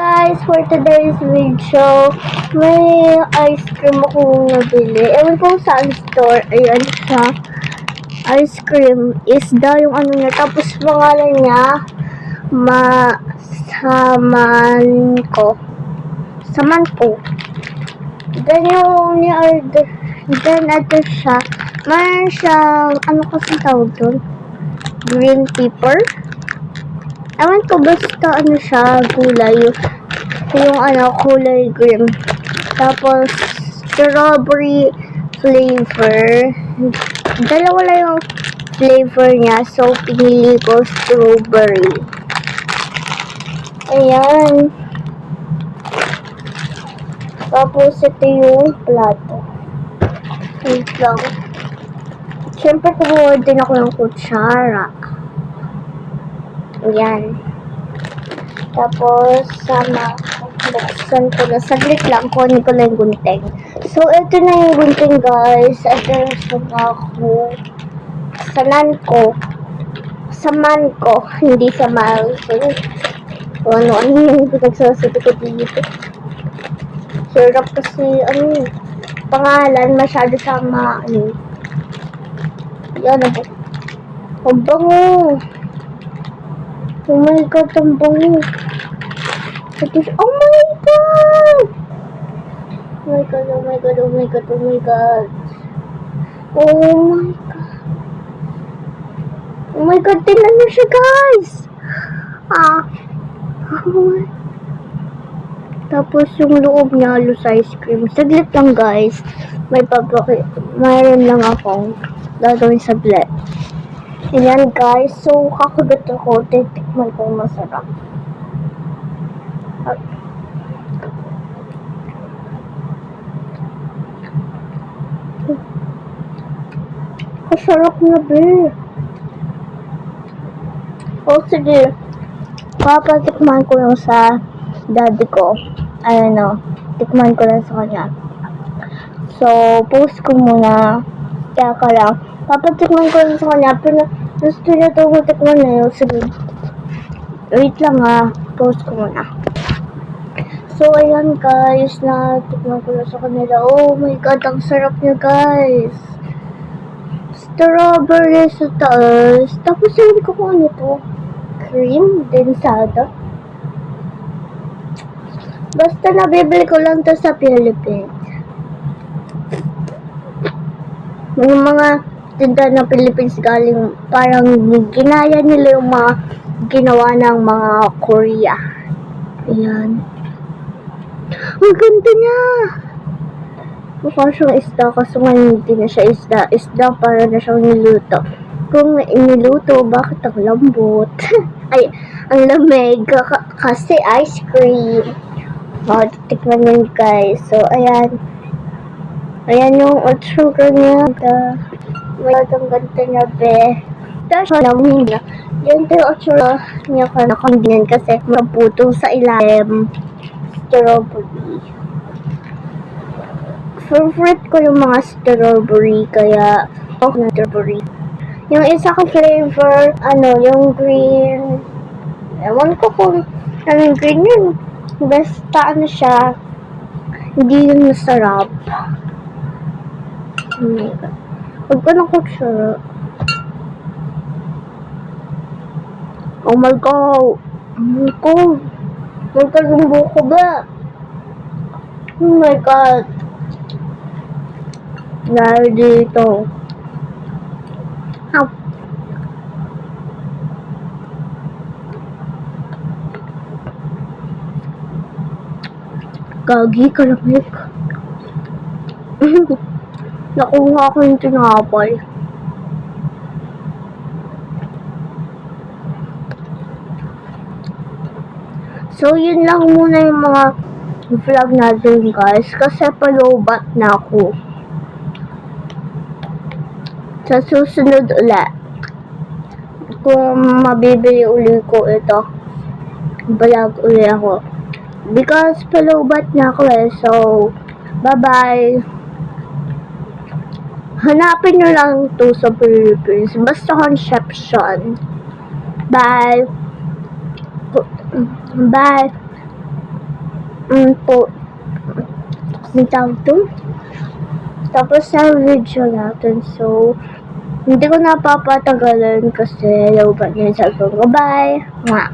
Guys, for today's video, may ice cream akong nabili. Ewan ko saan store. Ayan siya. Ice cream. Isda yung ano niya. Tapos pangalan niya, Samanko. Samanko. Then yung ni-order. Then ito siya. Mayroon siyang, ano kasi tawag doon? Green pepper. Ewan ko, basta ano siya, gulay. Yung ano, kulay green. Tapos, strawberry flavor. Dalawa lang yung flavor niya. So, pinili ko strawberry. Ayan. Tapos, ito yung plato. Wait lang. Siyempre, kumuha din ako ng kutsara. Ayan. Tapos, buksan ko na. Saglit lang, kunin ko na yung gunting. So, ito na yung gunting, guys. Ito yung sumako. Samanko. Hindi Samanko. Ano yung pinagsasabi ko dito. Hirap kasi, pangalan, masyado sama, yan, ang bango. Oh my God, ang bango. Oh my God! Oh my God, oh my God, oh my God, oh my God. Oh my God. Oh my God, tingnan niyo siya, guys! Tapos yung loob niya, halos ice cream. Saglit lang, guys. Mayroon lang akong gagawin saglit. Ayan, guys. So, kakagat ako. Titikman ko masarap. Masarap na, be. O, sige. Papatikman ko lang sa daddy ko. Tikman ko lang sa kanya. So, post ko muna. Kaya ka lang. Papatikman ko lang sa kanya. Pero, gusto niya ito matikman na yun. Sige. Wait lang post ko muna. So, ayan guys. Natikman ko lang sa kanila. Oh my God, ang sarap niya, guys. Strawberry sa taas. Tapos, hindi ko kung ano ito. Cream densada. Basta nabibili ko lang to sa Philippines. Yung mga tinda ng Philippines galing, parang ginaya nila yung mga ginawa ng mga Korea. Ayan. Ang ganda niya! Mukha siyang isda, kaso nga hindi na siya isda. Isda para na siyang niluto. Kung niluto, bakit ang lambot? Ay, ang lamig. Kasi ice cream. Tikman nyo, guys. So, ayan. Ayan yung otsura niya. Ang ganda niya, be. Tapos, namin niya. Yan yung otsura niya ka nakambinin kasi maputong sa ilalim. Strawberry. Favorite ko yung mga strawberry, kaya na strawberry. Yung isa ko flavor, yung green. Ewan ko kung anong green yun. Basta siya, hindi yun masarap. Oh my God. Huwag ko na kutsara. Oh my God. Oh my God. Huwag ka yung buko ba? Oh my God. Dahil dito. Gagi, kalamig. Nakuha ko yung tinapay. So, yun lang muna yung mga vlog natin, guys. Kasi palobat na ako. Sa susunod ulit, kung mabibili uli ko ito, vlog uli ako. Because palobat na ako so, bye-bye. Hanapin nyo lang to sa Philippines. Basta Concepcion. Bye. Bye. po, may tawag to? Tapos sa video natin, so, hindi ko napapatagalan kasi low ba niya sa cellphone ko. Bye! Mwah!